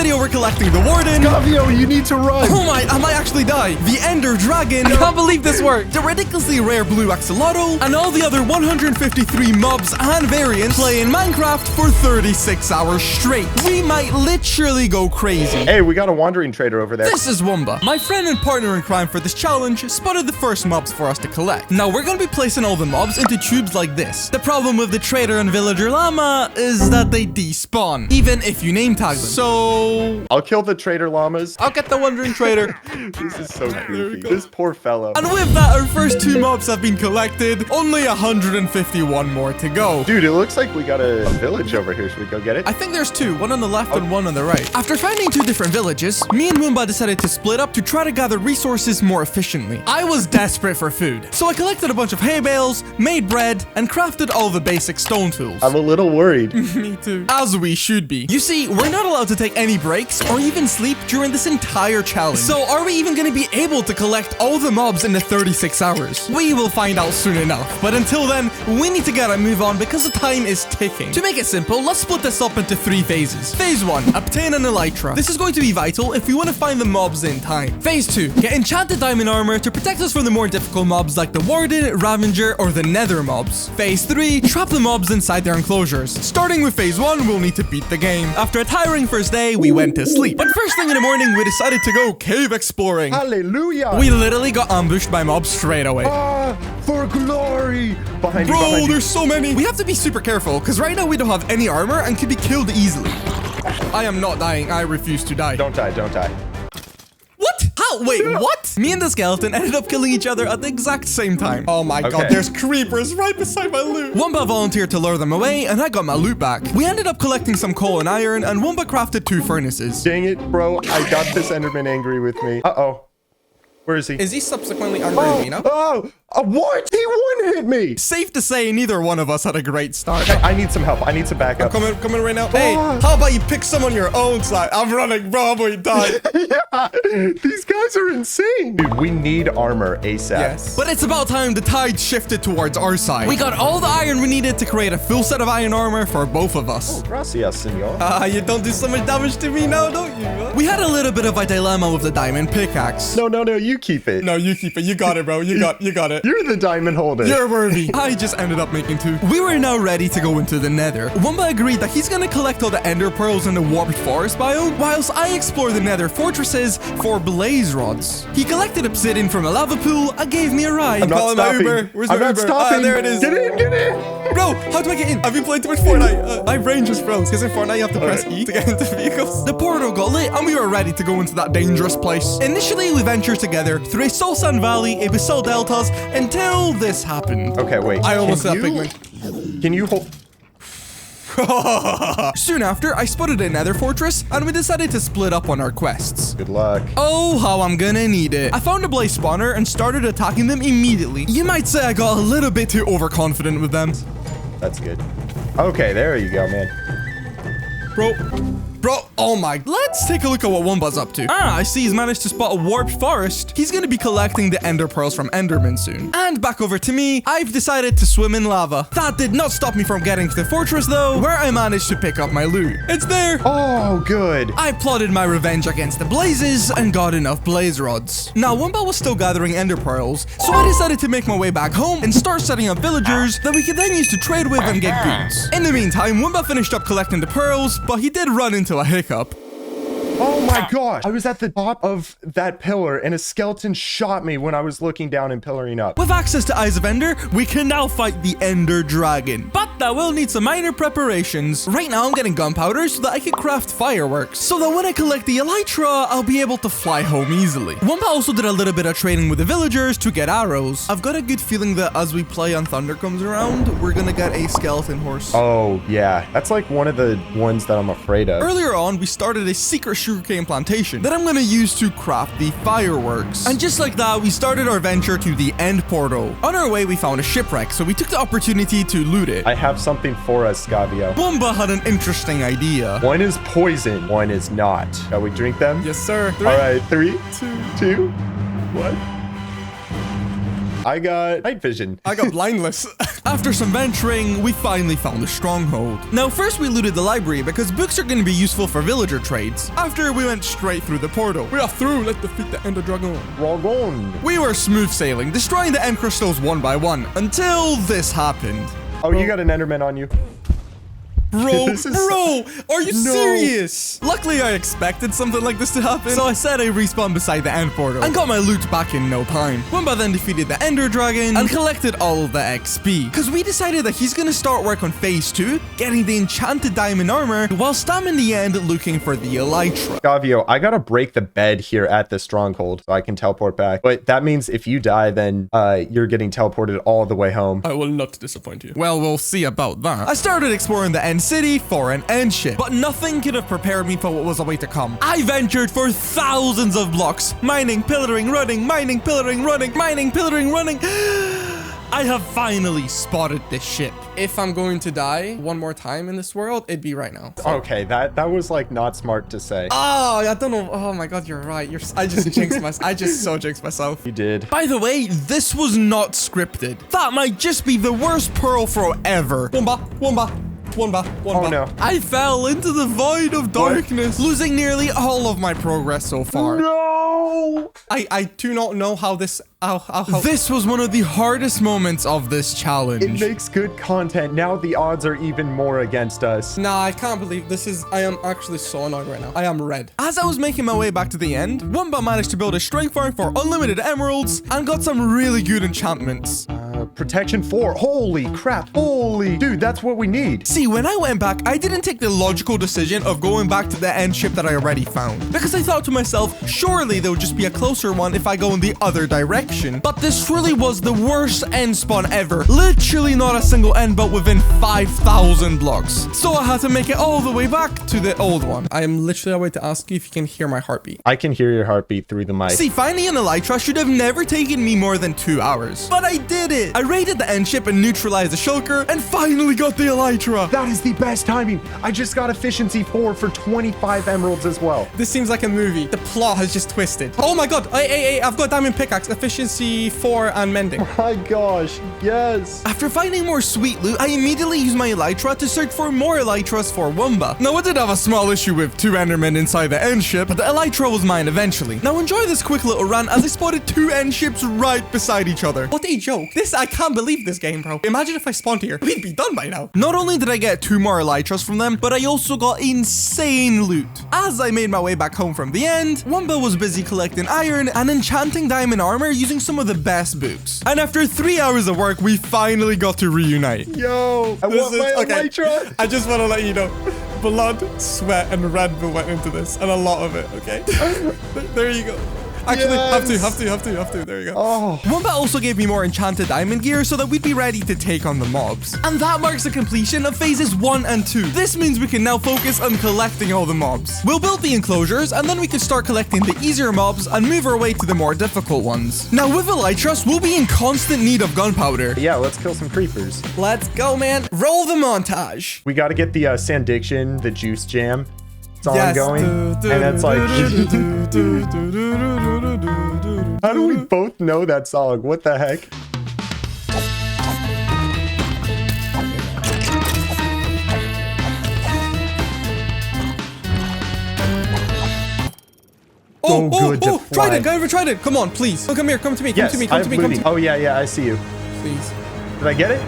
video, we're collecting the Warden. Skavio, you need to run. Oh my, I might actually die. The Ender Dragon. I can't believe this worked. The ridiculously rare blue axolotl, and all the other 153 mobs and variants play in Minecraft for 36 hours straight. We might literally go crazy. Hey, we got a wandering trader over there. This is Wumba. My friend and partner in crime for this challenge spotted the first mobs for us to collect. Now we're gonna be placing all the mobs into tubes like this. The problem with the trader and villager llama is that they despawn, even if you name tag them. So I'll kill the trader llamas. I'll get the wandering trader. This is so goofy. This poor fellow. And with that, our first 2 mobs have been collected. Only 151 more to go. Dude, it looks like we got a village over here. Should we go get it? I think there's 2, one on the left and one on the right. After finding 2 different villages, me and Wumba decided to split up to try to gather resources more efficiently. I was desperate for food, so I collected a bunch of hay bales, made bread, and crafted all the basic stone tools. I'm a little worried. Me too. As we should be. You see, we're not allowed to take any breaks or even sleep during this entire challenge. So are we even going to be able to collect all the mobs in the 36 hours? We will find out soon enough. But until then, we need to get a move on because the time is ticking. To make it simple, let's split this up into 3 phases. Phase 1, obtain an elytra. This is going to be vital if we want to find the mobs in time. Phase 2, get enchanted diamond armor to protect us from the more difficult mobs like the Warden, Ravager, or the Nether mobs. Phase 3, trap the mobs inside their enclosures. Starting with phase 1, we'll need to beat the game. After a tiring first day, we went to sleep. But first thing in the morning, we decided to go cave exploring. Hallelujah. We literally got ambushed by mobs straight away. For glory. Behind you, Bro, behind you. there's so many. We have to be super careful because right now we don't have any armor and could be killed easily. I am not dying. I refuse to die. Don't die, don't die. What? How? Wait, what? Me and the skeleton ended up killing each other at the exact same time. Oh my god, Okay. there's creepers right beside my loot. Wumba volunteered to lure them away, and I got my loot back. We ended up collecting some coal and iron, and Wumba crafted 2 furnaces. Dang it, bro. I got this Enderman angry with me. Uh-oh. Where is he? Is he subsequently angry at me now? What? He one-hit me. Safe to say, neither one of us had a great start. I need some help. I need some backup. Coming right now. Hey, how about you pick some on your own side? I'm running, bro. I'm going to die. Yeah, these guys are insane. Dude, we need armor ASAP. Yes. But it's about time the tide shifted towards our side. We got all the iron we needed to create a full set of iron armor for both of us. Gracias, senor. You don't do so much damage to me now, don't you? Huh? We had a little bit of a dilemma with the diamond pickaxe. No, you keep it. No, you keep it. You got it, bro. You got it. You're the diamond holder. You're worthy. I just ended up making 2. We were now ready to go into the Nether. Wumba agreed that he's gonna collect all the ender pearls in the warped forest biome, whilst I explore the Nether fortresses for blaze rods. He collected obsidian from a lava pool and gave me a ride. I'm not stopping. My Uber. Where's I'm my not Uber? stopping. There it is. Get in. Bro, how do I get in? I've been playing too much Fortnite. My brain just froze because in Fortnite you have to press E to get into vehicles. The portal got lit and we were ready to go into that dangerous place. Initially, we ventured together through a soul sand valley, a basalt deltas, until this happened. Okay, wait. I almost said pigment. Can you hold... Soon after, I spotted a nether fortress, and we decided to split up on our quests. Good luck. Oh, how I'm gonna need it. I found a blaze spawner and started attacking them immediately. You might say I got a little bit too overconfident with them. That's good. Okay, there you go, man. Bro, oh my. Let's take a look at what Wumba's up to. I see he's managed to spot a warped forest. He's gonna be collecting the ender pearls from Enderman soon. And back over to me, I've decided to swim in lava. That did not stop me from getting to the fortress though, where I managed to pick up my loot. It's there. Oh, good. I plotted my revenge against the blazes and got enough blaze rods. Now, Wumba was still gathering ender pearls, so I decided to make my way back home and start setting up villagers that we could then use to trade with and get goods. In the meantime, Wumba finished up collecting the pearls, but he did run into a hiccup. Oh my gosh. I was at the top of that pillar and a skeleton shot me when I was looking down and pillaring up. With access to Eyes of Ender, we can now fight the Ender Dragon. But that will need some minor preparations. Right now, I'm getting gunpowder so that I can craft fireworks. So that when I collect the elytra, I'll be able to fly home easily. Wumba also did a little bit of trading with the villagers to get arrows. I've got a good feeling that as we play and Thunder comes around, we're gonna get a skeleton horse. Oh, yeah. That's like one of the ones that I'm afraid of. Earlier on, we started a secret sugarcane plantation that I'm gonna use to craft the fireworks. And just like that, we started our venture to the end portal. On our way, we found a shipwreck, so we took the opportunity to loot it. I have something for us, Skavio. Wumba had an interesting idea. One is poison, one is not. Shall we drink them? Yes, sir. All right, 3, 2, 1. I got night vision. I got blindness. After some venturing, we finally found the stronghold. Now, first we looted the library because books are going to be useful for villager trades. After, we went straight through the portal. We are through. Let's defeat the Ender Dragon. Dragon. We were smooth sailing, destroying the end crystals one by one, until this happened. Oh, you got an Enderman on you. Bro, are you serious? Luckily, I expected something like this to happen, so I said I respawned beside the end portal and got my loot back in no time. Wumba then defeated the Ender Dragon and collected all of the XP, because we decided that he's gonna start work on phase 2, getting the enchanted diamond armor, whilst I'm in the end looking for the elytra. Skavio, I gotta break the bed here at the stronghold so I can teleport back. But that means if you die, then you're getting teleported all the way home. I will not disappoint you. Well, we'll see about that. I started exploring the end city for an end ship, but nothing could have prepared me for what was away to come. I ventured for thousands of blocks, mining, pillaring, running, mining, pillaring, running, mining, pillaring, running. I have finally spotted this ship. If I'm going to die one more time in this world, it'd be right now. Okay, that was like not smart to say. Oh, I don't know. Oh my God, you're right. I just jinxed myself. I just so jinxed myself. You did. By the way, this was not scripted. That might just be the worst pearl throw ever. Wumba, wumba. Oh no. I fell into the void of darkness, losing nearly all of my progress so far. No! I do not know how this... This was one of the hardest moments of this challenge. It makes good content. Now the odds are even more against us. Nah, I can't believe this is... I am actually so annoyed right now. I am red. As I was making my way back to the end, Wumba managed to build a strength farm for unlimited emeralds and got some really good enchantments. Protection 4. Holy crap. Holy. Dude, that's what we need. See, when I went back, I didn't take the logical decision of going back to the end ship that I already found. Because I thought to myself, surely there would just be a closer one if I go in the other direction. But this really was the worst end spawn ever. Literally not a single end, but within 5,000 blocks. So I had to make it all the way back to the old one. I am literally about to ask you if you can hear my heartbeat. I can hear your heartbeat through the mic. See, finding an elytra should have never taken me more than 2 hours. But I did it. I raided the end ship and neutralized the shulker and finally got the elytra. That is the best timing. I just got efficiency 4 for 25 emeralds as well. This seems like a movie. The plot has just twisted. Oh my God. Hey, I've got diamond pickaxe, efficiency 4 and mending. Oh my gosh. Yes. After finding more sweet loot, I immediately used my elytra to search for more elytras for Wumba. Now, I did have a small issue with 2 endermen inside the end ship, but the elytra was mine eventually. Now, enjoy this quick little run as I spotted 2 end ships right beside each other. What a joke. I can't believe this game, bro. Imagine if I spawned here. We'd be done by now. Not only did I get 2 more elytras from them, but I also got insane loot. As I made my way back home from the end, Wumba was busy collecting iron and enchanting diamond armor using some of the best books. And after 3 hours of work, we finally got to reunite. Yo, I want my elytra. I just want to let you know, blood, sweat, and Red Bull went into this, and a lot of it, okay? There you go. Actually, yes. have to. There you go. Oh. Wumba also gave me more enchanted diamond gear so that we'd be ready to take on the mobs. And that marks the completion of phases 1 and 2. This means we can now focus on collecting all the mobs. We'll build the enclosures, and then we can start collecting the easier mobs and move our way to the more difficult ones. Now, with elytras, we'll be in constant need of gunpowder. Yeah, let's kill some creepers. Let's go, man. Roll the montage. We got to get the Sandiction, the juice jam. Ongoing, and it's like how do we both know that song? What the heck? Oh, Trident, go over Trident. Come on, please. Oh, come here, come to me, come to me. Oh, yeah, I see you. Please. Did I get it?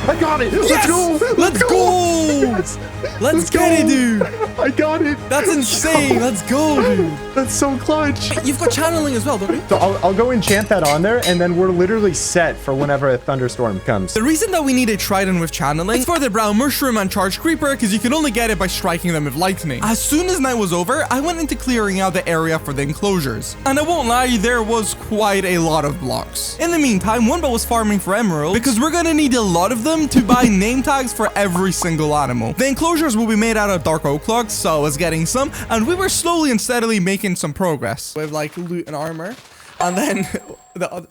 I got it. Yes! Let's go. Let's go. Yes. Let's get it, dude. I got it. That's insane. Let's go, dude. That's so clutch. You've got channeling as well, don't you? So I'll go enchant that on there, and then we're literally set for whenever a thunderstorm comes. The reason that we need a trident with channeling is for the brown mushroom and charged creeper, because you can only get it by striking them with lightning. As soon as night was over, I went into clearing out the area for the enclosures. And I won't lie, there was quite a lot of blocks. In the meantime, Wumba was farming for emeralds, because we're gonna need a lot of them to buy name tags for every single animal. The enclosures will be made out of dark oak logs, so I was getting some, and we were slowly and steadily making some progress with like loot and armor. And then the other...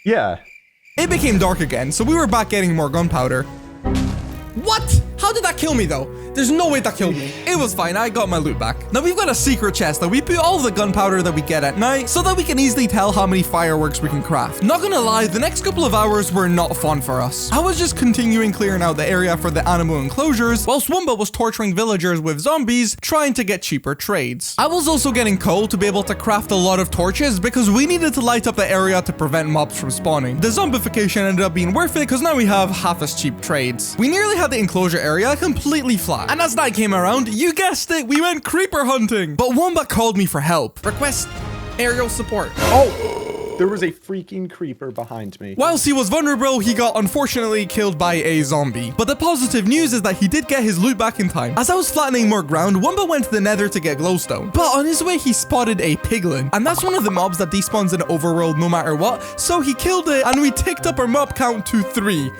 Yeah. It became dark again, so we were back getting more gunpowder. What? How did that kill me, though? There's no way that killed me. It was fine. I got my loot back. Now, we've got a secret chest that we put all the gunpowder that we get at night so that we can easily tell how many fireworks we can craft. Not gonna lie, the next couple of hours were not fun for us. I was just continuing clearing out the area for the animal enclosures, whilst Wumba was torturing villagers with zombies, trying to get cheaper trades. I was also getting coal to be able to craft a lot of torches because we needed to light up the area to prevent mobs from spawning. The zombification ended up being worth it because now we have half as cheap trades. We nearly had the enclosure area completely flat. And as night came around, you guessed it, we went creeper hunting. But Wumba called me for help. Request aerial support. Oh, there was a freaking creeper behind me. Whilst he was vulnerable, he got unfortunately killed by a zombie. But the positive news is that he did get his loot back in time. As I was flattening more ground, Wumba went to the nether to get glowstone. But on his way, he spotted a piglin. And that's one of the mobs that despawns in the overworld no matter what. So he killed it and we ticked up our mob count to 3.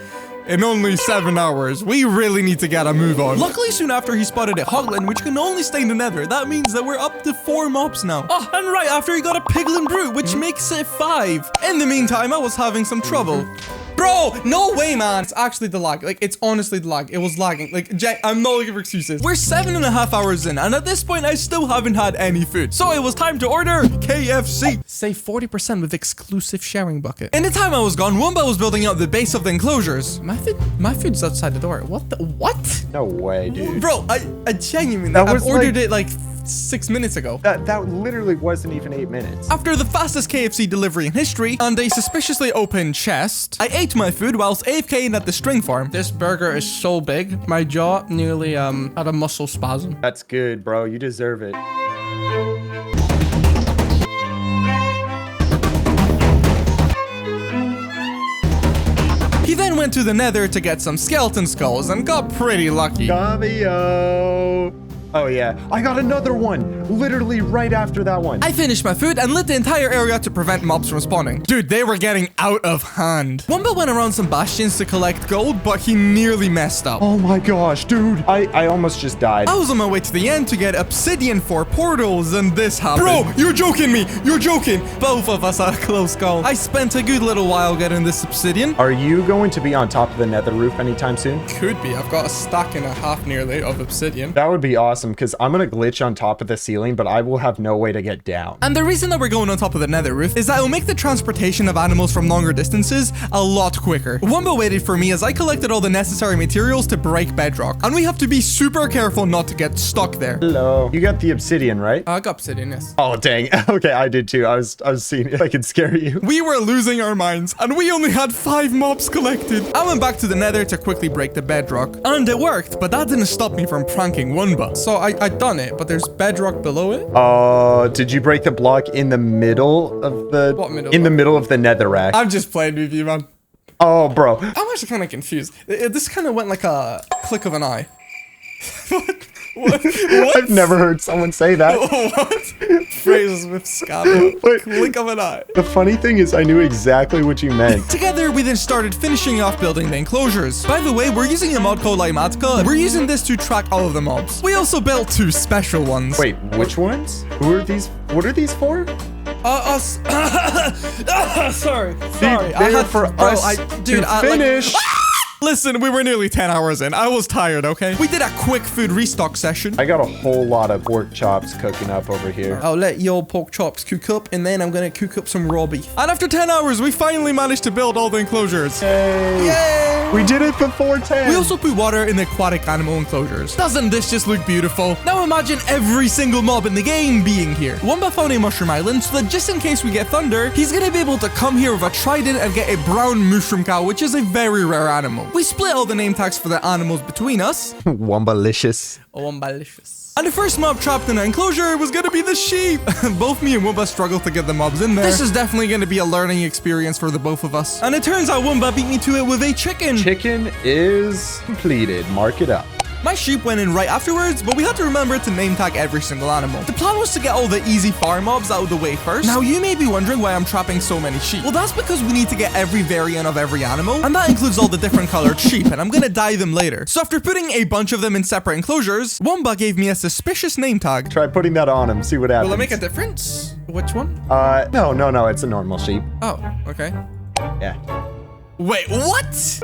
In only 7 hours. We really need to get a move on. Luckily, soon after, he spotted a hoglin, which can only stay in the nether. That means that we're up to 4 mobs now. Oh, and right after, he got a piglin brute, which makes it 5. In the meantime, I was having some trouble. Bro, no way, man. It's actually the lag. Like, it's honestly the lag. It was lagging. Like, Jack, I'm not looking for excuses. We're 7.5 hours in, and at this point, I still haven't had any food. So it was time to order KFC. Save 40% with exclusive sharing bucket. In the time I was gone, Wumba was building out the base of the enclosures. My food's outside the door. What? No way, dude. Bro, I genuinely, I've ordered it like 6 minutes ago. That literally wasn't even 8 minutes. After the fastest KFC delivery in history and a suspiciously open chest, I ate my food whilst AFKing at the string farm. This burger is so big, my jaw nearly had a muscle spasm. That's good, bro. You deserve it. He then went to the nether to get some skeleton skulls and got pretty lucky. Skavio. Oh yeah, I got another one, literally right after that one. I finished my food and lit the entire area to prevent mobs from spawning. Dude, they were getting out of hand. Wumba went around some bastions to collect gold, but he nearly messed up. Oh my gosh, dude. I almost just died. I was on my way to the end to get obsidian for portals, and this happened. Bro, you're joking me. You're joking. Both of us had a close call. I spent a good little while getting this obsidian. Are you going to be on top of the nether roof anytime soon? Could be. I've got a stack and a half nearly of obsidian. That would be awesome, because I'm going to glitch on top of the ceiling, but I will have no way to get down. And the reason that we're going on top of the nether roof is that it'll make the transportation of animals from longer distances a lot quicker. Wumba waited for me as I collected all the necessary materials to break bedrock. And we have to be super careful not to get stuck there. Hello. You got the obsidian, right? I got obsidian, yes. Oh, dang. Okay, I did too. I was seeing if I could scare you. We were losing our minds, and we only had 5 mobs collected. I went back to the nether to quickly break the bedrock. And it worked, but that didn't stop me from pranking Wumba. So I done it, but there's bedrock below it. Did you break the block in the middle of the... What middle? In the middle of the netherrack. I'm just playing with you, man. Oh, bro. I'm actually kind of confused. This kind of went like a click of an eye. What? I've never heard someone say that. What? Phrases with Skavio. Click of an eye. The funny thing is, I knew exactly what you meant. Together, we then started finishing off building the enclosures. By the way, we're using a mod called Limatka. We're using this to track all of the mobs. We also built 2 special ones. Wait, which ones? Who are these? What are these for? Us. Sorry. They are for us to finish. Listen, we were nearly 10 hours in. I was tired, okay? We did a quick food restock session. I got a whole lot of pork chops cooking up over here. I'll let your pork chops cook up, and then I'm gonna cook up some raw beef. And after 10 hours, we finally managed to build all the enclosures. Yay! Yay! We did it before 10. We also put water in the aquatic animal enclosures. Doesn't this just look beautiful? Now imagine every single mob in the game being here. Wumba found a mushroom island, so that just in case we get thunder, he's gonna be able to come here with a trident and get a brown mushroom cow, which is a very rare animal. We split all the name tags for the animals between us. Wumbalicious. Wumbalicious. And the first mob trapped in our enclosure was gonna be the sheep. Both me and Wumba struggled to get the mobs in there. This is definitely gonna be a learning experience for the both of us. And it turns out Wumba beat me to it with a chicken. Chicken is completed. Mark it up. My sheep went in right afterwards, but we had to remember to name tag every single animal. The plan was to get all the easy farm mobs out of the way first. Now you may be wondering why I'm trapping so many sheep. Well, that's because we need to get every variant of every animal, and that includes all the different colored sheep, and I'm gonna dye them later. So after putting a bunch of them in separate enclosures, Wumba gave me a suspicious name tag. Try putting that on him, see what happens. Will it make a difference? Which one? No, it's a normal sheep. Oh, okay. Yeah. Wait, what?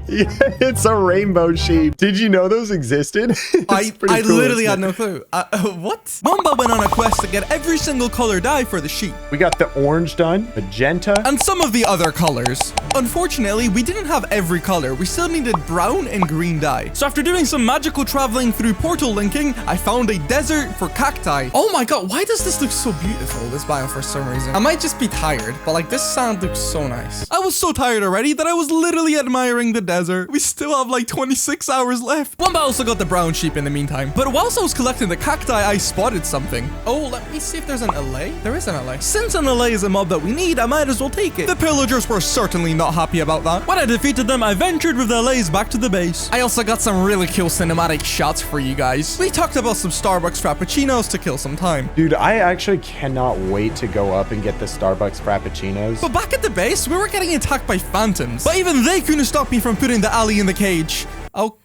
Yeah, it's a rainbow sheep. Did you know those existed? I Cool, literally had no clue. What? Womba went on a quest to get every single color dye for the sheep. We got the orange done, magenta. And some of the other colors. Unfortunately, we didn't have every color. We still needed brown and green dye. So after doing some magical traveling through portal linking, I found a desert for cacti. Oh my god, why does this look so beautiful, this biome, for some reason? I might just be tired, but like this sand looks so nice. I was so tired already that I was literally admiring the desert. We still have like 26 hours left. Womba also got the brown sheep in the meantime. But whilst I was collecting the cacti, I spotted something. Oh, let me see if there's an LA. There is an LA. Since an LA is a mob that we need, I might as well take it. The pillagers were certainly not happy about that. When I defeated them, I ventured with the LAs back to the base. I also got some really cool cinematic shots for you guys. We talked about some Starbucks Frappuccinos to kill some time. Dude, I actually cannot wait to go up and get the Starbucks Frappuccinos. But back at the base, we were getting attacked by phantoms. But even they couldn't stop me from putting the alley in the cage.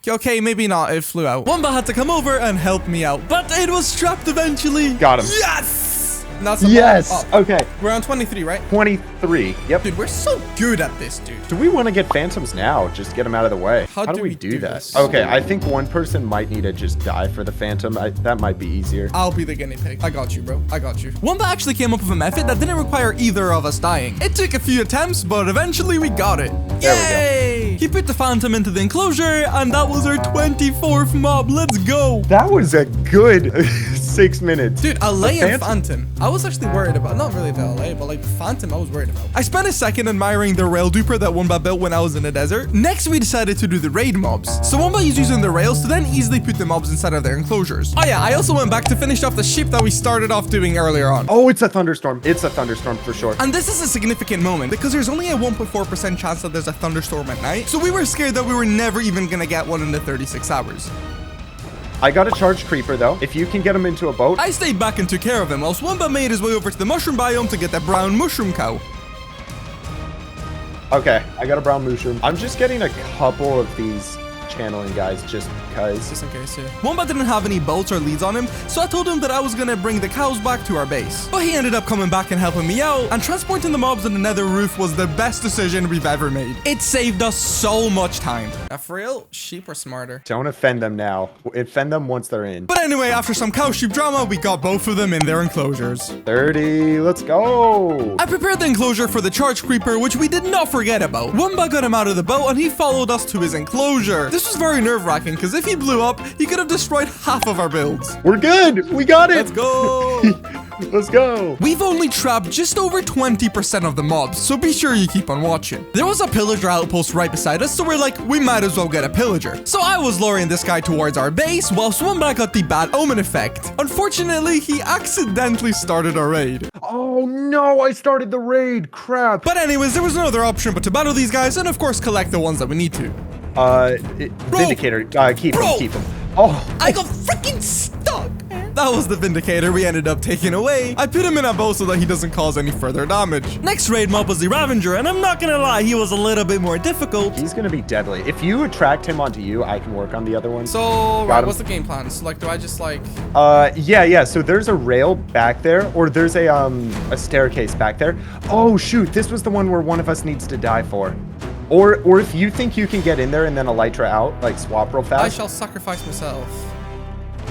Okay, maybe not. It flew out. Womba had to come over and help me out. But it was trapped eventually. Got him. Yes! That's yes! Okay. We're on 23, right? 23. Yep. Dude, we're so good at this, dude. Do we want to get phantoms now? Just get them out of the way. How do we do that? this? Okay, I think one person might need to just die for the phantom. That might be easier. I'll be the guinea pig. I got you, bro. I got you. Womba actually came up with a method that didn't require either of us dying. It took a few attempts, but eventually we got it. There Yay! We go. He put the phantom into the enclosure, and that was our 24th mob. Let's go. That was a good 6 minutes. Dude, LA and phantom. I was actually worried about, not really the LA, but like phantom I was worried about. I spent a second admiring the rail duper that Womba built when I was in the desert. Next, we decided to do the raid mobs. So Womba is using the rails to then easily put the mobs inside of their enclosures. Oh yeah, I also went back to finish off the sheep that we started off doing earlier on. Oh, it's a thunderstorm. It's a thunderstorm for sure. And this is a significant moment because there's only a 1.4% chance that there's a thunderstorm at night. So we were scared that we were never even gonna get one in the 36 hours. I got a charged creeper though. If you can get him into a boat. I stayed back and took care of him whilst Womba made his way over to the mushroom biome to get the brown mushroom cow. Okay, I got a brown mushroom. I'm just getting a couple of these channeling guys just because. Just in case, yeah. Womba didn't have any bolts or leads on him, so I told him that I was gonna bring the cows back to our base. But he ended up coming back and helping me out, and transporting the mobs on the nether roof was the best decision we've ever made. It saved us so much time. Now for real, sheep are smarter. Don't offend them now. Offend them once they're in. But anyway, after some cow sheep drama, we got both of them in their enclosures. 30, let's go. I prepared the enclosure for the charge creeper, which we did not forget about. Womba got him out of the boat and he followed us to his enclosure. This was very nerve-wracking because if he blew up, he could have destroyed half of our builds. We're good. We got it. Let's go. Let's go. We've only trapped just over 20% of the mobs, so be sure you keep on watching. There was a pillager outpost right beside us, so we're like, we might as well get a pillager. So I was luring this guy towards our base, whilst Womba got the bad omen effect. Unfortunately, he accidentally started a raid. Oh no, I started the raid. Crap. But anyways, there was no other option but to battle these guys and of course collect the ones that we need to. Vindicator. Keep him. Oh. I got freaking stuck. That was the Vindicator we ended up taking away. I put him in a bow so that he doesn't cause any further damage. Next raid mob was the Ravager, and I'm not gonna lie, he was a little bit more difficult. He's gonna be deadly. If you attract him onto you, I can work on the other one. So, right, what's the game plan? So, like, do I just, like... Yeah. So there's a rail back there, or there's a staircase back there. Oh, shoot. This was the one where one of us needs to die for. Or if you think you can get in there and then Elytra out, like, swap real fast. I shall sacrifice myself.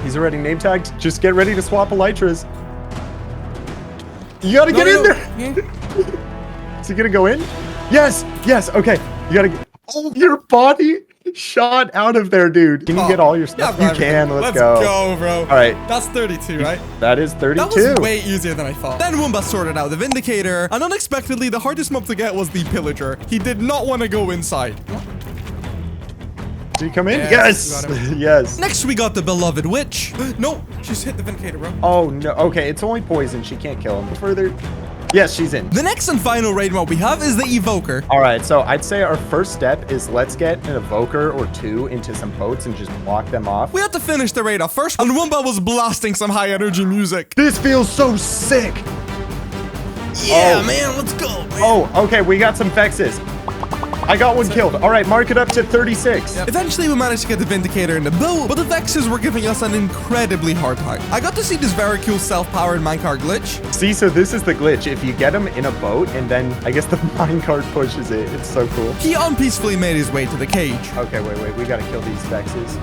He's already name tagged. Just get ready to swap Elytras. You gotta get in there. Is he gonna go in? Yes. Okay. You gotta. Oh, your body shot out of there, dude. Can you get all your stuff? Yeah, you can. Let's go. Let's go, bro. All right. That's 32, right? That is 32. That was way easier than I thought. Then Womba sorted out the Vindicator, and unexpectedly, the hardest mob to get was the Pillager. He did not want to go inside. Did he come in? Yes. Yes. Next, we got the beloved witch. No, she's hit the Vindicator, bro. Oh, no. Okay, it's only poison. She can't kill him. Further. Yes, she's in. The next and final raid mob we have is the Evoker. All right, so I'd say our first step is let's get an Evoker or two into some boats and just block them off. We had to finish the raid off first, and Womba was blasting some high energy music. This feels so sick. Yeah, man, let's go, man. Oh, okay, we got some Vexes. I got one killed. All right, mark it up to 36. Yep. Eventually, we managed to get the Vindicator in the boat, but the Vexes were giving us an incredibly hard time. I got to see this very cool self-powered minecart glitch. See, so this is the glitch. If you get him in a boat and then I guess the minecart pushes it, it's so cool. He unpeacefully made his way to the cage. Okay, wait. We gotta kill these Vexes.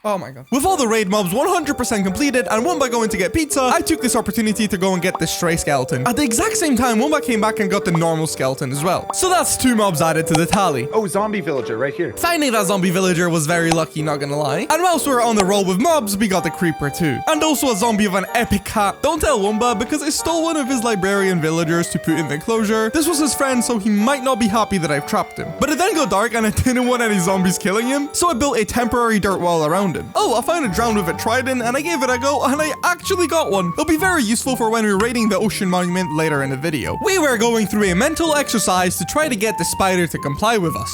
Oh my god. With all the raid mobs 100% completed and Wumba going to get pizza, I took this opportunity to go and get the stray skeleton. At the exact same time, Wumba came back and got the normal skeleton as well. So that's 2 mobs added to the tally. Oh, zombie villager right here. Finding that zombie villager was very lucky, not gonna lie. And whilst we were on the roll with mobs, we got the creeper too. And also a zombie of an epic cat. Don't tell Wumba because I stole one of his librarian villagers to put in the enclosure. This was his friend, so he might not be happy that I've trapped him. But it then got dark and I didn't want any zombies killing him, so I built a temporary dirt wall around him. Oh, I found a drown with a trident and I gave it a go and I actually got one. It'll be very useful for when we're raiding the ocean monument later in the video. We were going through a mental exercise to try to get the spider to comply with us.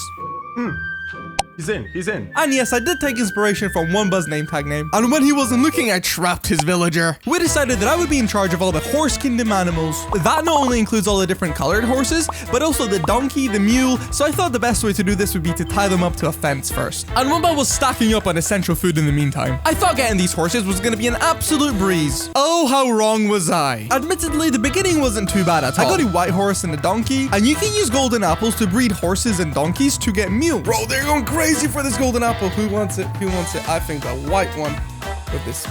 He's in. And yes, I did take inspiration from Wumba's name tag name. And when he wasn't looking, I trapped his villager. We decided that I would be in charge of all the horse kingdom animals. That not only includes all the different colored horses, but also the donkey, the mule. So I thought the best way to do this would be to tie them up to a fence first. And Wumba was stacking up on essential food in the meantime. I thought getting these horses was going to be an absolute breeze. Oh, how wrong was I? Admittedly, the beginning wasn't too bad at all. I got a white horse and a donkey, and you can use golden apples to breed horses and donkeys to get mules. Bro, they're going crazy for this golden apple. Who wants it? Who wants it? I think the white one with this.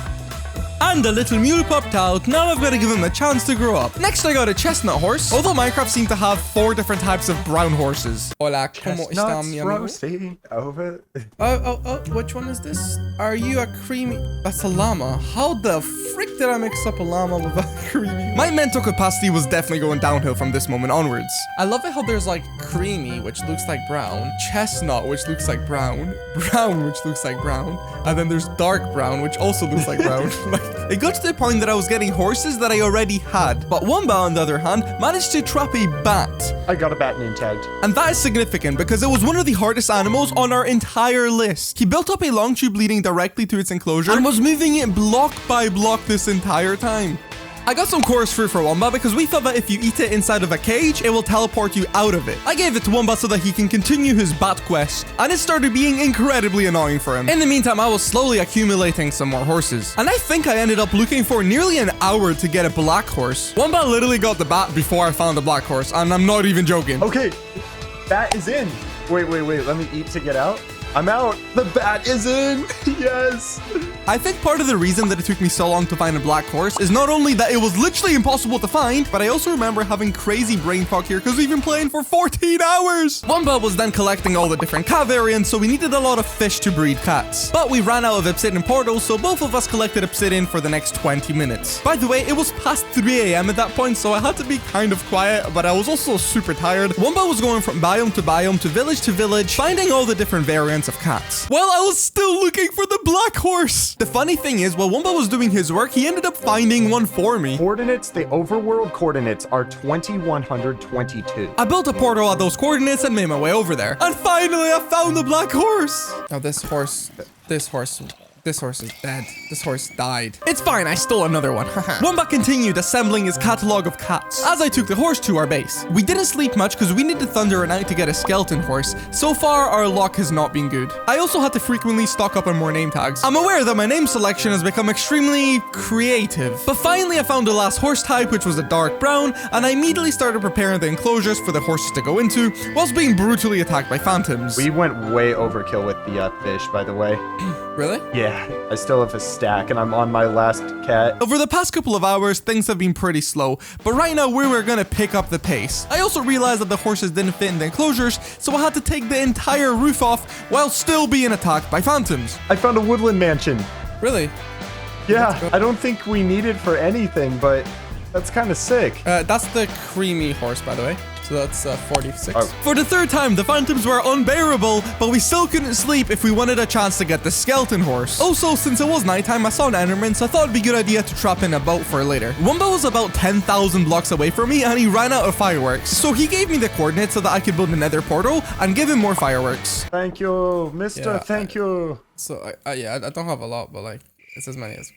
And a little mule popped out. Now I've got to give him a chance to grow up. Next, I got a chestnut horse. Although Minecraft seemed to have 4 different types of brown horses. Hola, ¿cómo está, mi amigo? Roasting over. Oh, which one is this? Are you a creamy... That's a llama. How the frick did I mix up a llama with a creamy? My mental capacity was definitely going downhill from this moment onwards. I love it how there's like creamy, which looks like brown, chestnut, which looks like brown, brown, which looks like brown, and then there's dark brown, which also looks like brown. It got to the point that I was getting horses that I already had. But Wumba, on the other hand, managed to trap a bat. I got a bat name tagged. And that is significant because it was one of the hardest animals on our entire list. He built up a long tube leading directly to its enclosure and was moving it block by block this entire time. I got some chorus fruit for Wumba because we thought that if you eat it inside of a cage, it will teleport you out of it. I gave it to Wumba so that he can continue his bat quest, and it started being incredibly annoying for him. In the meantime, I was slowly accumulating some more horses, and I think I ended up looking for nearly an hour to get a black horse. Wumba literally got the bat before I found a black horse, and I'm not even joking. Okay, bat is in. Wait, let me eat to get out. I'm out. The bat is in. Yes. I think part of the reason that it took me so long to find a black horse is not only that it was literally impossible to find, but I also remember having crazy brain fog here because we've been playing for 14 hours. Wumba was then collecting all the different cat variants, so we needed a lot of fish to breed cats. But we ran out of obsidian portals, so both of us collected obsidian for the next 20 minutes. By the way, it was past 3 a.m. at that point, so I had to be kind of quiet, but I was also super tired. Wumba was going from biome to village, finding all the different variants of cats, while I was still looking for the black horse. The funny thing is, while Wumba was doing his work, he ended up finding one for me. Coordinates, the overworld coordinates are 2122. I built a portal at those coordinates and made my way over there. And finally, I found the black horse. Now this horse is dead. This horse died. It's fine, I stole another one. Wumba continued assembling his catalog of cats as I took the horse to our base. We didn't sleep much because we needed thunder at night to get a skeleton horse. So far, our luck has not been good. I also had to frequently stock up on more name tags. I'm aware that my name selection has become extremely creative. But finally, I found the last horse type, which was a dark brown, and I immediately started preparing the enclosures for the horses to go into, whilst being brutally attacked by phantoms. We went way overkill with the fish, by the way. Really? Yeah, I still have a stack and I'm on my last cat. Over the past couple of hours, things have been pretty slow, but right now we were gonna pick up the pace. I also realized that the horses didn't fit in the enclosures, so I had to take the entire roof off while still being attacked by phantoms. I found a woodland mansion. Really? Yeah, I don't think we need it for anything, but that's kind of sick. That's the creamy horse, by the way. So that's 46. Oh. For the third time, the phantoms were unbearable, but we still couldn't sleep if we wanted a chance to get the skeleton horse. Also, since it was nighttime, I saw an enderman, so I thought it'd be a good idea to trap in a boat for later. Wumba was about 10,000 blocks away from me, and he ran out of fireworks. So he gave me the coordinates so that I could build another portal and give him more fireworks. Thank you, mister. Yeah, thank you. So, I don't have a lot, but like, it's as many as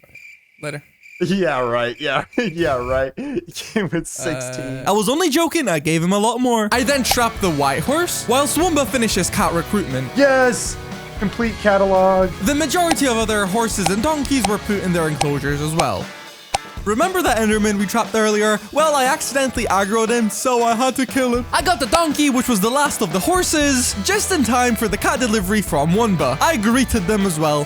later. Yeah, right. Yeah, yeah, right. With 16. I was only joking. I gave him a lot more. I then trapped the white horse while Swumba finishes cat recruitment. Yes! Complete catalog. The majority of other horses and donkeys were put in their enclosures as well. Remember that Enderman we trapped earlier? Well, I accidentally aggroed him, so I had to kill him. I got the donkey, which was the last of the horses, just in time for the cat delivery from Wumba. I greeted them as well.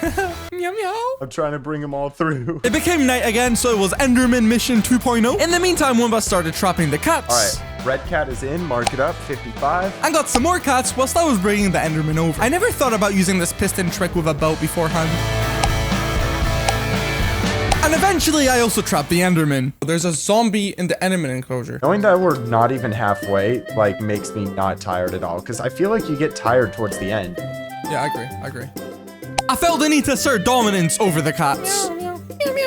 Meow meow. I'm trying to bring them all through. It became night again, so it was Enderman Mission 2.0. In the meantime, Wumba started trapping the cats. All right, red cat is in. Mark it up, 55. And got some more cats whilst I was bringing the Enderman over. I never thought about using this piston trick with a boat beforehand. And eventually, I also trapped the Enderman. There's a zombie in the Enderman enclosure. Knowing that we're not even halfway, like, makes me not tired at all. Because I feel like you get tired towards the end. Yeah, I agree. I felt the need to assert dominance over the cats.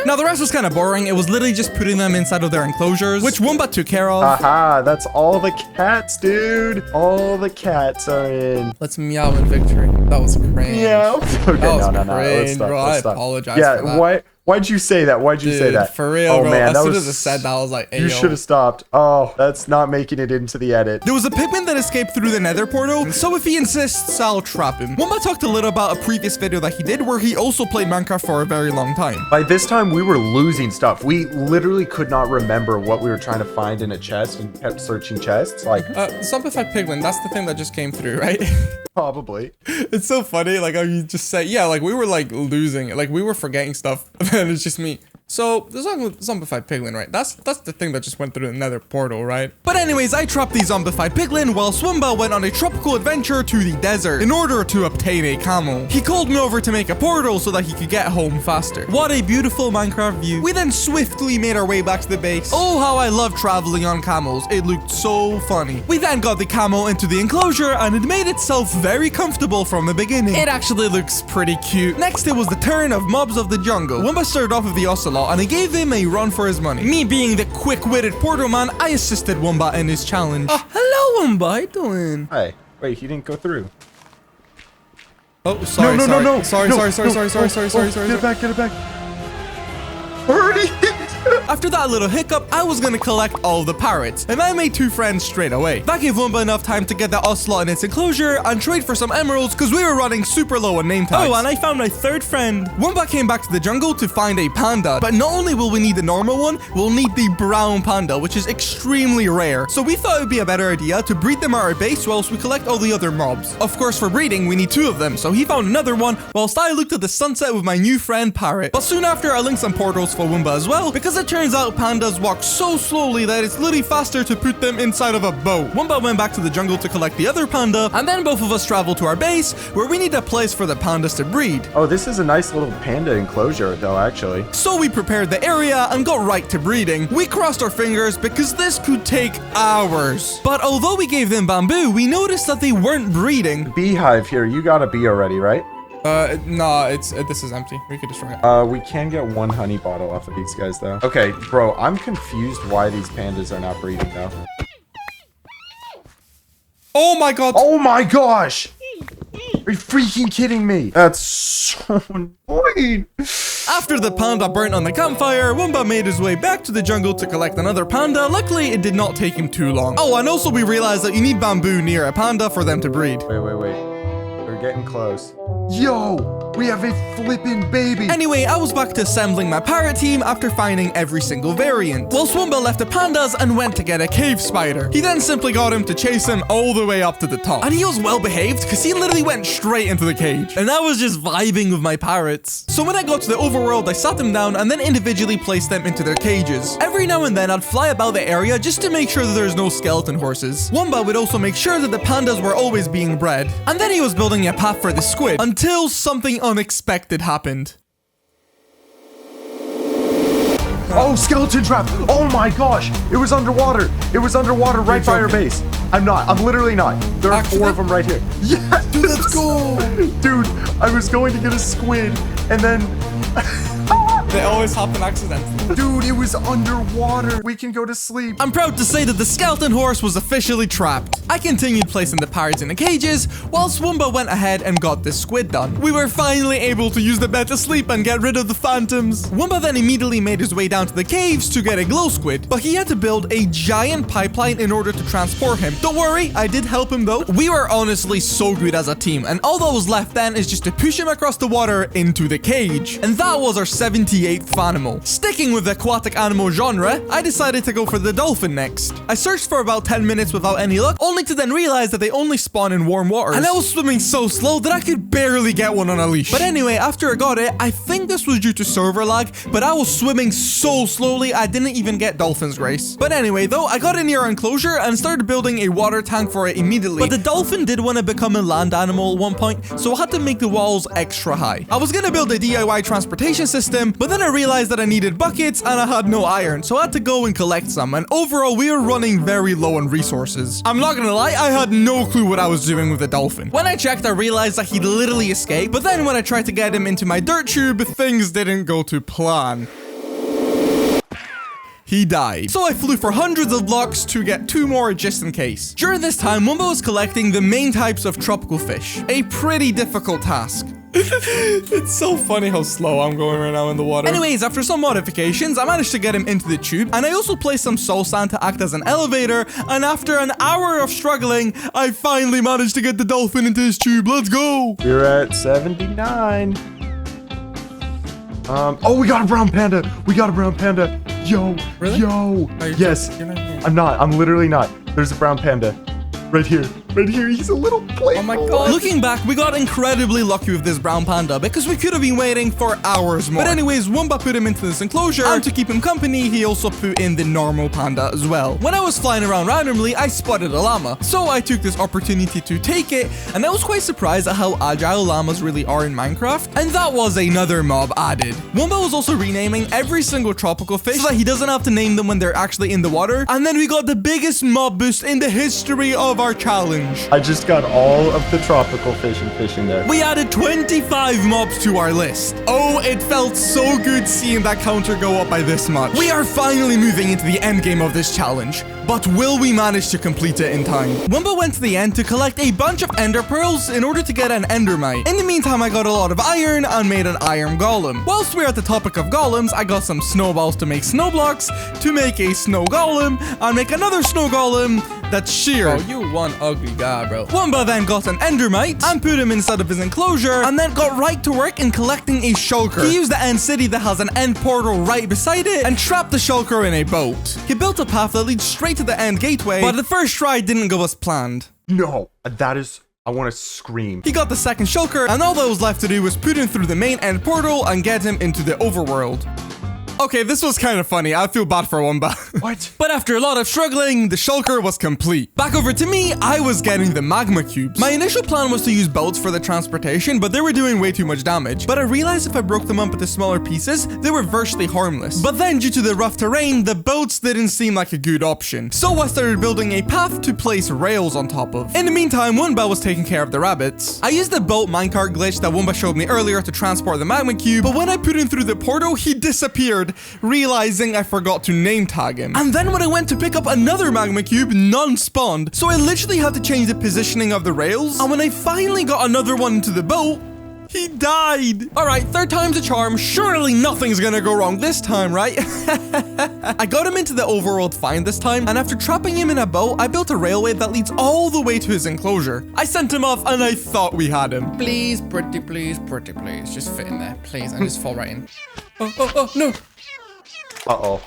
Now, the rest was kind of boring. It was literally just putting them inside of their enclosures, which Wumba took care of. Aha, that's all the cats, dude. All the cats are in. Let's meow in victory. That was cringe. Yeah. Okay, that was no. Let's stop. bro. Let's stop. I apologize Yeah, for that. why'd you say that? Why'd you say that? For real, oh, bro. Man, as soon as I said that, I was like, hey, you should have stopped. Oh, that's not making it into the edit. There was a pigman that escaped through the nether portal, so if he insists, I'll trap him. Wumba talked a little about a previous video that he did where he also played Minecraft for a very long time. By this time, we were losing stuff. We literally could not remember what we were trying to find in a chest and kept searching chests. Like, Zombified pigman, that's the thing that just came through, right? probably. It's so funny, like how you just say, yeah, like we were like losing, like we were forgetting stuff, and it's just me. So, the zombified piglin, right? That's the thing that just went through the nether portal, right? But anyways, I trapped the zombified piglin while Swumba went on a tropical adventure to the desert in order to obtain a camel. He called me over to make a portal so that he could get home faster. What a beautiful Minecraft view. We then swiftly made our way back to the base. Oh, how I love traveling on camels. It looked so funny. We then got the camel into the enclosure and it made itself very comfortable from the beginning. It actually looks pretty cute. Next, it was the turn of mobs of the jungle. Wumba started off with the ocelot and I gave him a run for his money. Me being the quick-witted portal man, I assisted Wumba in his challenge. Hello, Wumba. How you doing? Hi. Wait, he didn't go through. Oh, sorry. No. Sorry. Get it back. Hurry! After that little hiccup, I was gonna collect all the parrots, and I made 2 friends straight away. That gave Wumba enough time to get the ocelot in its enclosure and trade for some emeralds because we were running super low on name tags. Oh, and I found my 3rd friend. Wumba came back to the jungle to find a panda, but not only will we need the normal one, we'll need the brown panda, which is extremely rare. So we thought it would be a better idea to breed them at our base whilst we collect all the other mobs. Of course, for breeding, we need 2 of them, so he found another one whilst I looked at the sunset with my new friend Parrot. But soon after, I linked some portals for Wumba as well, because it turns out pandas walk so slowly that it's literally faster to put them inside of a boat. Wumba went back to the jungle to collect the other panda, and then both of us traveled to our base, where we need a place for the pandas to breed. Oh, this is a nice little panda enclosure, though, actually. So we prepared the area and got right to breeding. We crossed our fingers because this could take hours. But although we gave them bamboo, we noticed that they weren't breeding. Beehive here, you got a bee already, right? No, this is empty. We could destroy it. We can get 1 honey bottle off of these guys, though. Okay, bro, I'm confused why these pandas are not breeding, though. Oh my god! Oh my gosh! Are you freaking kidding me? That's so annoying. After the panda burnt on the campfire, Wumba made his way back to the jungle to collect another panda. Luckily, it did not take him too long. Oh, and also we realized that you need bamboo near a panda for them to breed. Wait. We're getting close. Yo, we have a flippin' baby. Anyway, I was back to assembling my parrot team after finding every single variant. While Swumba left the pandas and went to get a cave spider. He then simply got him to chase him all the way up to the top. And he was well behaved because he literally went straight into the cage. And I was just vibing with my parrots. So when I got to the overworld, I sat them down and then individually placed them into their cages. Every now and then I'd fly about the area just to make sure that there's no skeleton horses. Wumba would also make sure that the pandas were always being bred. And then he was building a path for the squid until something unexpected happened. Oh, skeleton trap! Oh my gosh! It was underwater! It was underwater right by our base. I'm literally not. There are 4 of them right here. Yes! Dude, let's go! Dude, I was going to get a squid, and then... They always happen accidentally. Dude, it was underwater. We can go to sleep. I'm proud to say that the skeleton horse was officially trapped. I continued placing the pirates in the cages, while Swoomba went ahead and got this squid done. We were finally able to use the bed to sleep and get rid of the phantoms. Woomba then immediately made his way down to the caves to get a glow squid, but he had to build a giant pipeline in order to transport him. Don't worry, I did help him though. We were honestly so good as a team, and all that was left then is just to push him across the water into the cage. And that was our 78th animal. Sticking with the aquatic animal genre, I decided to go for the dolphin next. I searched for about 10 minutes without any luck, only to then realize that they only spawn in warm waters. And I was swimming so slow that I could barely get one on a leash. But anyway, after I got it, I think this was due to server lag, but I was swimming so slowly I didn't even get dolphin's grace. But anyway though, I got it near our enclosure and started building a water tank for it immediately. But the dolphin did want to become a land animal at one point, so I had to make the walls extra high. I was gonna build a DIY transportation system, but then I realized that I needed buckets and I had no iron, so I had to go and collect some, and overall we were running very low on resources. I'm not gonna lie, I had no clue what I was doing with the dolphin. When I checked, I realized that he'd literally escaped, but then when I tried to get him into my dirt tube, things didn't go to plan. He died. So I flew for hundreds of blocks to get 2 more just in case. During this time, Woomba was collecting the main types of tropical fish. A pretty difficult task. It's so funny how slow I'm going right now in the water. Anyways, after some modifications, I managed to get him into the tube, and I also placed some soul sand to act as an elevator, and after an hour of struggling, I finally managed to get the dolphin into his tube. Let's go! We're at 79. Oh, we got a brown panda. We got a brown panda. Yo, really? Yo. Yes. You're not here. I'm not. I'm literally not. There's a brown panda. Right here. Right here. He's a little playful. Oh my god. Looking back, we got incredibly lucky with this brown panda because we could have been waiting for hours more. But anyways, Woomba put him into this enclosure, and to keep him company, he also put in the normal panda as well. When I was flying around randomly, I spotted a llama. So I took this opportunity to take it, and I was quite surprised at how agile llamas really are in Minecraft. And that was another mob added. Woomba was also renaming every single tropical fish so that he doesn't have to name them when they're actually in the water. And then we got the biggest mob boost in the history of our challenge. I just got all of the tropical fish and fish in there. We added 25 mobs to our list. Oh, it felt so good seeing that counter go up by this much. We are finally moving into the end game of this challenge, but will we manage to complete it in time? Woomba went to the end to collect a bunch of ender pearls in order to get an endermite. In the meantime, I got a lot of iron and made an iron golem. Whilst we're at the topic of golems, I got some snowballs to make snow blocks, to make a snow golem, and make another snow golem that's sheer. Oh, you one ugly guy, bro. Woomba then got an endermite and put him inside of his enclosure, and then got right to work in collecting a shulker. He used the end city that has an end portal right beside it and trapped the shulker in a boat. He built a path that leads straight to the end gateway, but the first try didn't go as planned. No, that is... I want to scream. He got the second shulker, and all that was left to do was put him through the main end portal and get him into the overworld. Okay, this was kind of funny. I feel bad for Woomba. What? But after a lot of struggling, the shulker was complete. Back over to me, I was getting the magma cubes. My initial plan was to use boats for the transportation, but they were doing way too much damage. But I realized if I broke them up into smaller pieces, they were virtually harmless. But then due to the rough terrain, the boats didn't seem like a good option. So I started building a path to place rails on top of. In the meantime, Woomba was taking care of the rabbits. I used the boat minecart glitch that Woomba showed me earlier to transport the magma cube, but when I put him through the portal, he disappeared, realizing I forgot to name tag him. And then when I went to pick up another magma cube, none spawned. So I literally had to change the positioning of the rails. And when I finally got another one into the boat, he died. All right, third time's a charm. Surely nothing's gonna go wrong this time, right? I got him into the overworld fine this time, and after trapping him in a boat, I built a railway that leads all the way to his enclosure. I sent him off, and I thought we had him. Please, pretty please, pretty please. Just fit in there, please, and just fall right in. Oh, no. Uh-oh.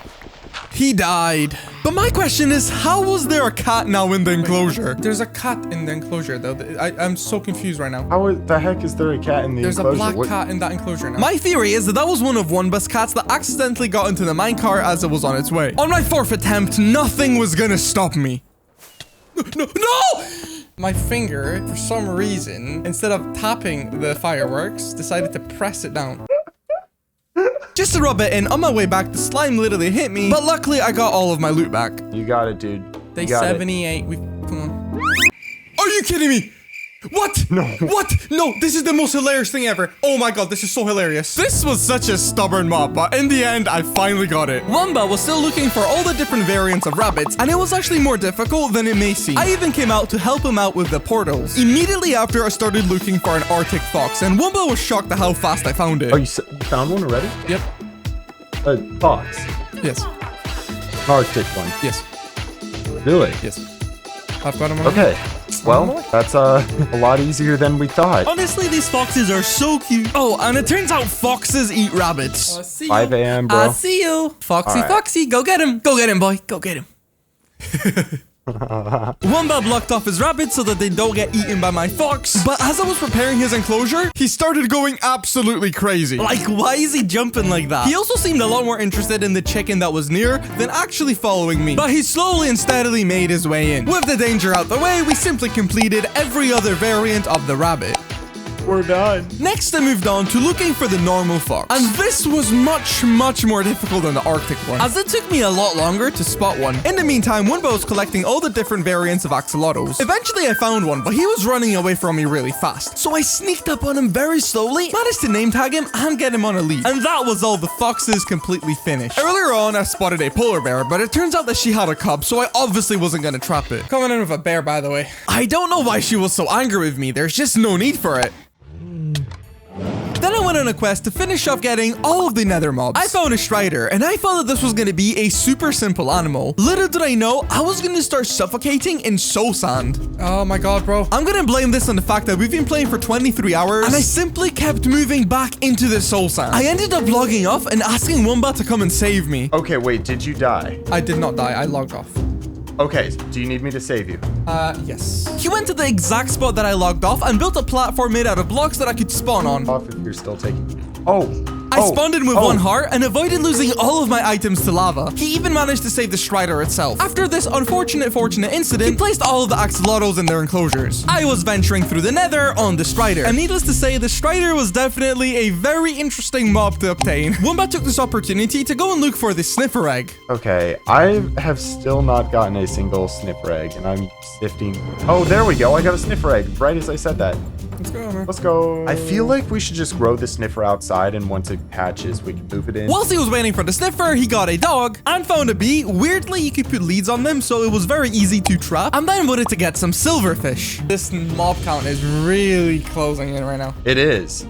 He died. But my question is, how was there a cat now in the enclosure? There's a cat in the enclosure, though. I'm so confused right now. How the heck is there a cat in the enclosure? There's a black cat in that enclosure now. My theory is that that was one of Woomba's cats that accidentally got into the minecart as it was on its way. On my fourth attempt, nothing was gonna stop me. No! My finger, for some reason, instead of tapping the fireworks, decided to press it down. Just to rub it in, on my way back, the slime literally hit me, but luckily I got all of my loot back. You got it, dude. Day 78, come on. Are you kidding me? What? No. What? No, this is the most hilarious thing ever. Oh my god, this is so hilarious. This was such a stubborn mob, but in the end, I finally got it. Wumba was still looking for all the different variants of rabbits, and it was actually more difficult than it may seem. I even came out to help him out with the portals. Immediately after, I started looking for an Arctic fox, and Wumba was shocked at how fast I found it. Oh, you found one already? Yep. A fox. Yes. Arctic one. Yes. Really? Yes. I've got him on. Okay. Well, that's a lot easier than we thought. Honestly, these foxes are so cute. Oh, and it turns out foxes eat rabbits. 5 a.m., bro. I see you. Foxy, right. Foxy, go get him. Go get him, boy. Go get him. Wumba blocked off his rabbits so that they don't get eaten by my fox. But as I was preparing his enclosure, he started going absolutely crazy. Like, why is he jumping like that? He also seemed a lot more interested in the chicken that was near than actually following me. But he slowly and steadily made his way in. With the danger out the way, we simply completed every other variant of the rabbit. We're done. Next, I moved on to looking for the normal fox. And this was much more difficult than the Arctic one, as it took me a lot longer to spot one. In the meantime, Wumba was collecting all the different variants of axolotls. Eventually, I found one, but he was running away from me really fast. So I sneaked up on him very slowly, managed to name tag him and get him on a lead. And that was all. The foxes completely finished. Earlier on, I spotted a polar bear, but it turns out that she had a cub, so I obviously wasn't gonna trap it. Coming in with a bear, by the way. I don't know why she was so angry with me. There's just no need for it. Then I went on a quest to finish off getting all of the nether mobs. I found a strider, and I thought that this was going to be a super simple animal. Little did I know, I was going to start suffocating in soul sand. Oh my god, bro. I'm going to blame this on the fact that we've been playing for 23 hours, and I simply kept moving back into the soul sand. I ended up logging off and asking Wumba to come and save me. Okay, wait, did you die? I did not die, I logged off. Okay, do you need me to save you? Yes. He went to the exact spot that I logged off and built a platform made out of blocks that I could spawn on. Off if you're still taking... Oh! I spawned in with 1 heart and avoided losing all of my items to lava. He even managed to save the strider itself. After this unfortunate incident, he placed all of the axolotls in their enclosures. I was venturing through the nether on the strider. And needless to say, the strider was definitely a very interesting mob to obtain. Wumba took this opportunity to go and look for the sniffer egg. Okay, I have still not gotten a single sniffer egg, and I'm sifting... Oh, there we go. I got a sniffer egg, right as I said that. Let's go, man. Let's go. I feel like we should just grow the sniffer outside, and once it hatches, we can move it in. Whilst he was waiting for the sniffer, he got a dog and found a bee. Weirdly, you could put leads on them, so it was very easy to trap. And then wanted to get some silverfish. This mob count is really closing in right now. It is.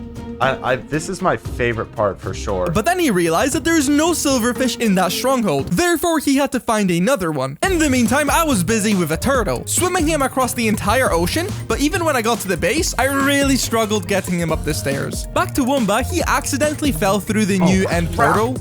This is my favorite part for sure. But then he realized that there's no silverfish in that stronghold. Therefore, he had to find another one. In the meantime, I was busy with a turtle, swimming him across the entire ocean. But even when I got to the base, I really struggled getting him up the stairs. Back to Wumba, he accidentally fell through the new end portal.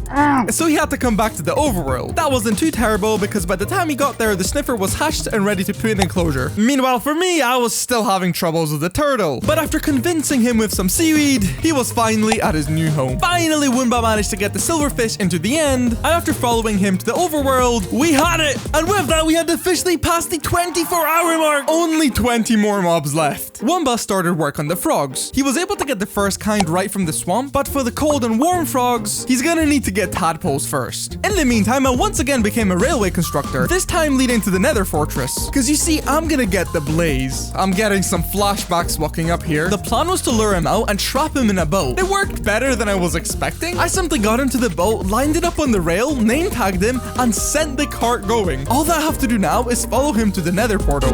So he had to come back to the overworld. That wasn't too terrible because by the time he got there, the sniffer was hatched and ready to put in enclosure. Meanwhile, for me, I was still having troubles with the turtle. But after convincing him with some seaweed, he was finally at his new home. Finally, Wumba managed to get the silverfish into the end, and after following him to the overworld, we had it! And with that, we had officially passed the 24-hour mark! Only 20 more mobs left. Wumba started work on the frogs. He was able to get the first kind right from the swamp, but for the cold and warm frogs, he's gonna need to get tadpoles first. In the meantime, I once again became a railway constructor, this time leading to the nether fortress. Cause you see, I'm gonna get the blaze. I'm getting some flashbacks walking up here. The plan was to lure him out and trap him in a boat. It worked better than I was expecting. I simply got into the boat, lined it up on the rail, name tagged him, and sent the cart going. All that I have to do now is follow him to the nether portal.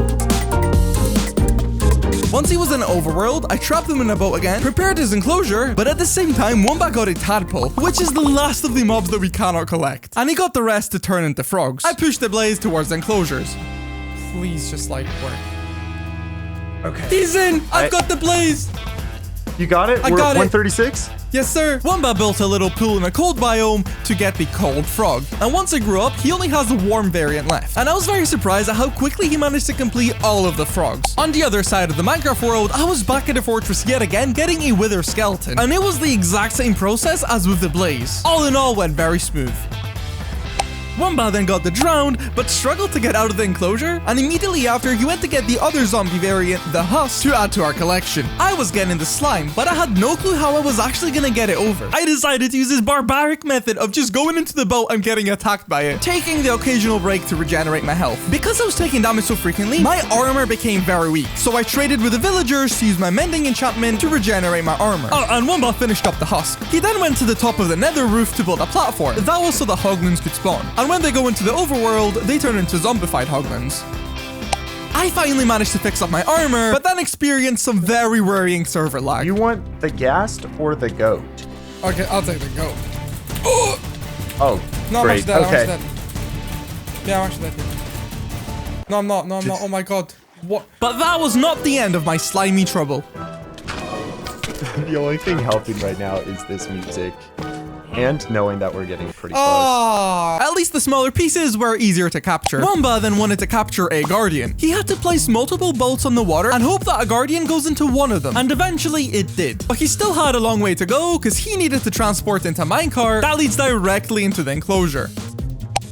Once he was in the overworld, I trapped him in a boat again, prepared his enclosure, but at the same time, Wumba got a tadpole, which is the last of the mobs that we cannot collect. And he got the rest to turn into frogs. I pushed the blaze towards the enclosures. Please just like work. Okay. He's in! I've got the blaze! You got it? I got it. 136? Yes, sir. Wumba built a little pool in a cold biome to get the cold frog. And once it grew up, he only has the warm variant left. And I was very surprised at how quickly he managed to complete all of the frogs. On the other side of the Minecraft world, I was back at the fortress yet again, getting a wither skeleton. And it was the exact same process as with the blaze. All in all, went very smooth. Wumba then got drowned, but struggled to get out of the enclosure, and immediately after, he went to get the other zombie variant, the Husk, to add to our collection. I was getting the slime, but I had no clue how I was actually gonna get it over. I decided to use this barbaric method of just going into the boat and getting attacked by it, taking the occasional break to regenerate my health. Because I was taking damage so frequently, my armor became very weak, so I traded with the villagers to use my mending enchantment to regenerate my armor. Oh, and Wumba finished up the Husk. He then went to the top of the nether roof to build a platform. That was so the hoglins could spawn. And when they go into the overworld, they turn into zombified hoglins. I finally managed to fix up my armor, but then experienced some very worrying server lag. You want the ghast or the goat? Okay, I'll take the goat. Oh, no, great. I'm actually dead. Okay. I'm actually dead. Yeah, I'm actually dead. No, I'm not. No, I'm not. Oh my god. What? But that was not the end of my slimy trouble. The only thing helping right now is this music. And knowing that we're getting pretty close. Oh, at least the smaller pieces were easier to capture. Wumba then wanted to capture a guardian. He had to place multiple bolts on the water and hope that a guardian goes into one of them. And eventually it did. But he still had a long way to go because he needed to transport into a minecart that leads directly into the enclosure.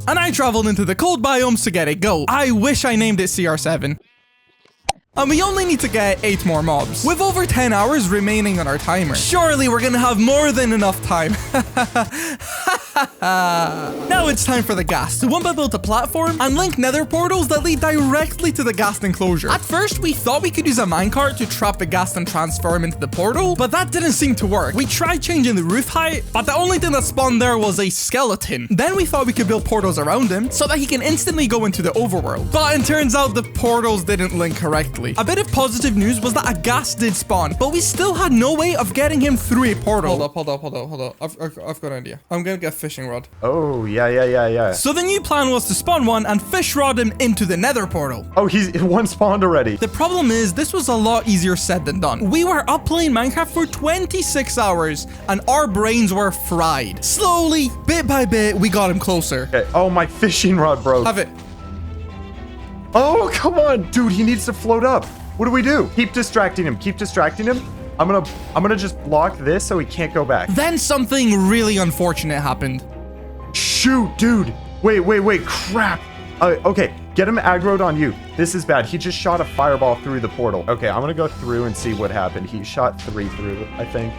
And I traveled into the cold biomes to get a goat. I wish I named it CR7. And we only need to get 8 more mobs, with over 10 hours remaining on our timer. Surely we're gonna have more than enough time. Now it's time for the ghast. Wumba built a platform and linked nether portals that lead directly to the ghast enclosure. At first, we thought we could use a minecart to trap the ghast and transform into the portal, but that didn't seem to work. We tried changing the roof height, but the only thing that spawned there was a skeleton. Then we thought we could build portals around him so that he can instantly go into the overworld. But it turns out the portals didn't link correctly. A bit of positive news was that a ghast did spawn, but we still had no way of getting him through a portal. Hold up. I've got an idea. I'm gonna get a fishing rod. Oh, yeah. So the new plan was to spawn one and fish rod him into the nether portal. Oh, he's one spawned already. The problem is, this was a lot easier said than done. We were up playing Minecraft for 26 hours, and our brains were fried. Slowly, bit by bit, we got him closer. Okay. Oh, my fishing rod broke. Have it. Oh, come on. Dude, he needs to float up. What do we do? Keep distracting him. I'm gonna just block this so he can't go back. Then something really unfortunate happened. Shoot, dude. Wait. Crap. Okay, get him aggroed on you. This is bad. He just shot a fireball through the portal. Okay, I'm gonna go through and see what happened. He shot 3 through, I think.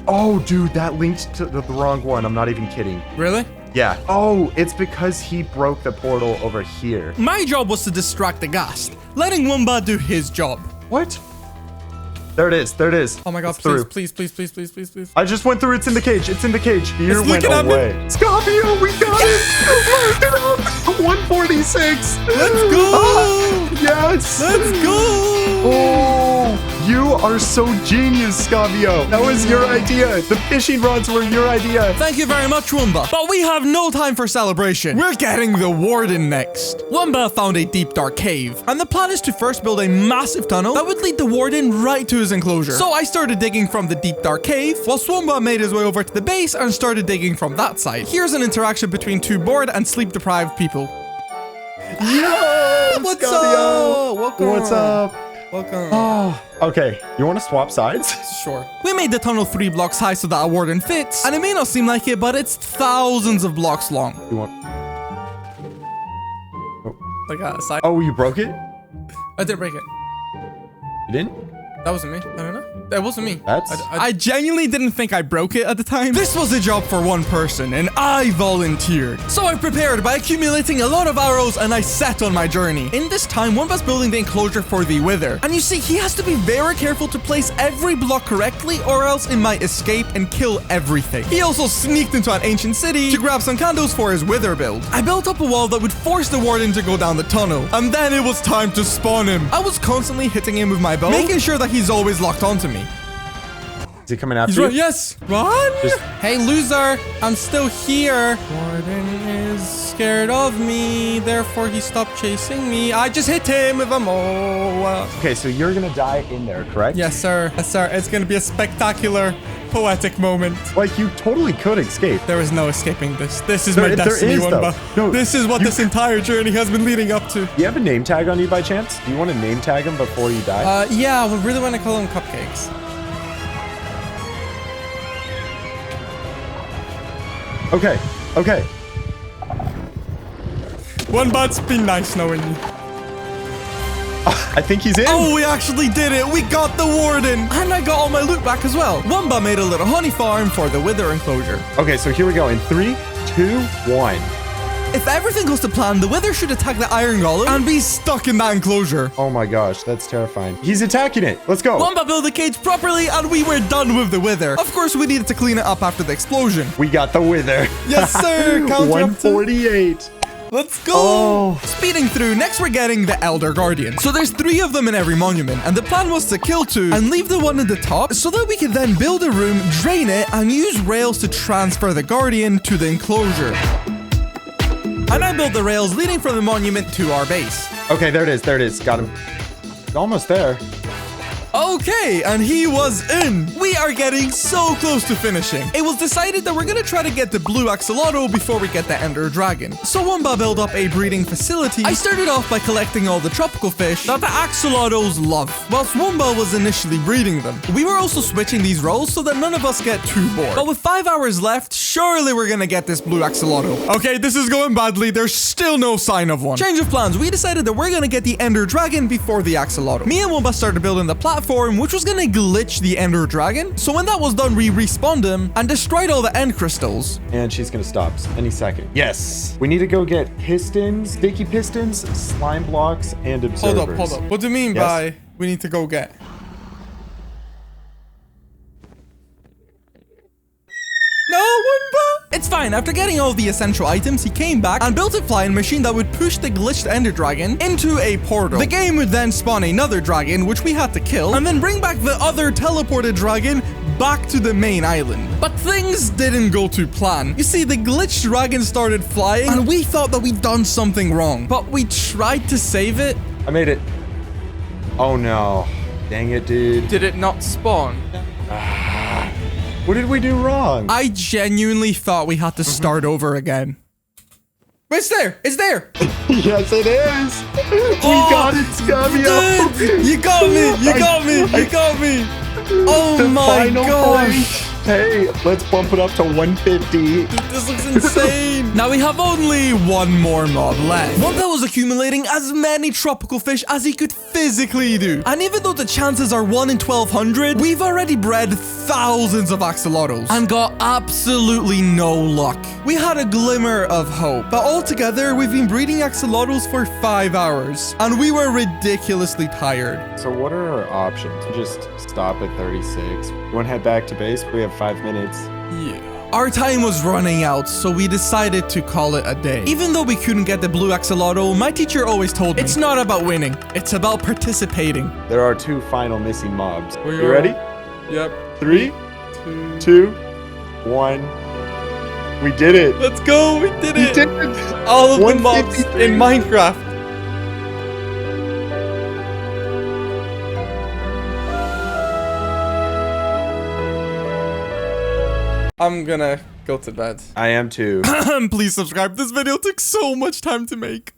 Oh, dude, that linked to the wrong one. I'm not even kidding. Really? Yeah. Oh, it's because he broke the portal over here. My job was to distract the ghast, letting Wumba do his job. What? There it is. Oh my god, please. I just went through. It's in the cage. Fear went looking at me. away. Skavio, we got it. 146. Let's go. Yes. Let's go. Oh, you are so genius, Skavio. That was your idea. The fishing rods were your idea. Thank you very much, Wumba. But we have no time for celebration. We're getting the warden next. Wumba found a deep, dark cave, and the plan is to first build a massive tunnel that would lead the warden right to his enclosure. So I started digging from the deep, dark cave, while Wumba made his way over to the base and started digging from that side. Here's an interaction between 2 bored and sleep-deprived people. Yo, What's Skavio. up? Welcome. What's up? Welcome. Oh, okay. You want to swap sides? Sure. We made the tunnel 3 blocks high so that a warden fits, and it may not seem like it, but it's thousands of blocks long. You want? Like a side. Oh, you broke it? I didn't break it. You didn't? That wasn't me. I don't know. That wasn't me. I I genuinely didn't think I broke it at the time. This was a job for one person, and I volunteered. So I prepared by accumulating a lot of arrows, and I set on my journey. In this time, Wumba's building the enclosure for the wither. And you see, he has to be very careful to place every block correctly, or else it might escape and kill everything. He also sneaked into an ancient city to grab some candles for his wither build. I built up a wall that would force the warden to go down the tunnel, and then it was time to spawn him. I was constantly hitting him with my bow, making sure that he's always locked onto me. Is he coming after He's you? right. Yes. Run. Just- Hey, loser. I'm still here. Warden is scared of me. Therefore, he stopped chasing me. I just hit him with a mow. Okay, so you're gonna die in there, correct? Yes, sir. Yes, sir. It's going to be a spectacular, poetic moment. Like, you totally could escape. There is no escaping this. This is my There destiny, is, though. Wumba. No, this is what this entire journey has been leading up to. Do you have a name tag on you by chance? Do you want to name tag him before you die? Yeah, I really want to call them cupcakes. Okay. Womba, it's been nice knowing you. I think he's in. Oh, we actually did it. We got the warden. And I got all my loot back as well. Womba made a little honey farm for the wither enclosure. Okay, so here we go in 3, 2, 1. If everything goes to plan, the wither should attack the iron golem and be stuck in that enclosure. Oh my gosh, that's terrifying. He's attacking it. Let's go. Womba built the cage properly and we were done with the wither. Of course, we needed to clean it up after the explosion. We got the wither. Yes, sir. Counter up to 148. Let's go! Oh. Speeding through, next we're getting the Elder Guardian. So there's 3 of them in every monument, and the plan was to kill 2 and leave the one at the top so that we could then build a room, drain it, and use rails to transfer the Guardian to the enclosure. And I built the rails leading from the monument to our base. Okay, there it is. There it is. Got him. Almost there. Okay, and he was in. We are getting so close to finishing. It was decided that we're gonna try to get the blue axolotl before we get the ender dragon. So Womba built up a breeding facility. I started off by collecting all the tropical fish that the axolotls love, whilst Womba was initially breeding them. We were also switching these roles so that none of us get too bored. But with 5 hours left, surely we're gonna get this blue axolotl. Okay, this is going badly. There's still no sign of one. Change of plans. We decided that we're gonna get the ender dragon before the axolotl. Me and Womba started building the platform, which was gonna glitch the ender dragon. So when that was done, we respawned him and destroyed all the end crystals. And she's gonna stop any second. Yes. We need to go get pistons, sticky pistons, slime blocks, and observers. Hold up. What do you mean by we need to go get? No, Womba! It's fine. After getting all the essential items, he came back and built a flying machine that would push the glitched ender dragon into a portal. The game would then spawn another dragon, which we had to kill, and then bring back the other teleported dragon back to the main island. But things didn't go to plan. You see, the glitched dragon started flying, and we thought that we'd done something wrong. But we tried to save it. I made it. Oh no. Dang it, dude. Did it not spawn? What did we do wrong? I genuinely thought we had to start over again. But it's there! It's there! Yes, it is! We got it, Skavio! Dude, you got me! You got me! You got me! Oh my gosh! Hey, let's bump it up to 150. Dude, this looks insane. Now we have only one more mob left. One that was accumulating as many tropical fish as he could physically do. And even though the chances are 1 in 1,200, we've already bred thousands of axolotls and got absolutely no luck. We had a glimmer of hope, but altogether we've been breeding axolotls for 5 hours and we were ridiculously tired. So what are our options? Just stop at 36. You want to head back to base? We have 5 minutes. Yeah. Our time was running out, so we decided to call it a day. Even though we couldn't get the blue axolotl, my teacher always told me, it's not about winning, it's about participating. There are 2 final missing mobs. You ready? Yep. 3, 2, 1. We did it. Let's go, we did it. We did it. All of the mobs in Minecraft. I'm gonna go to bed. I am too. Please subscribe. This video took so much time to make.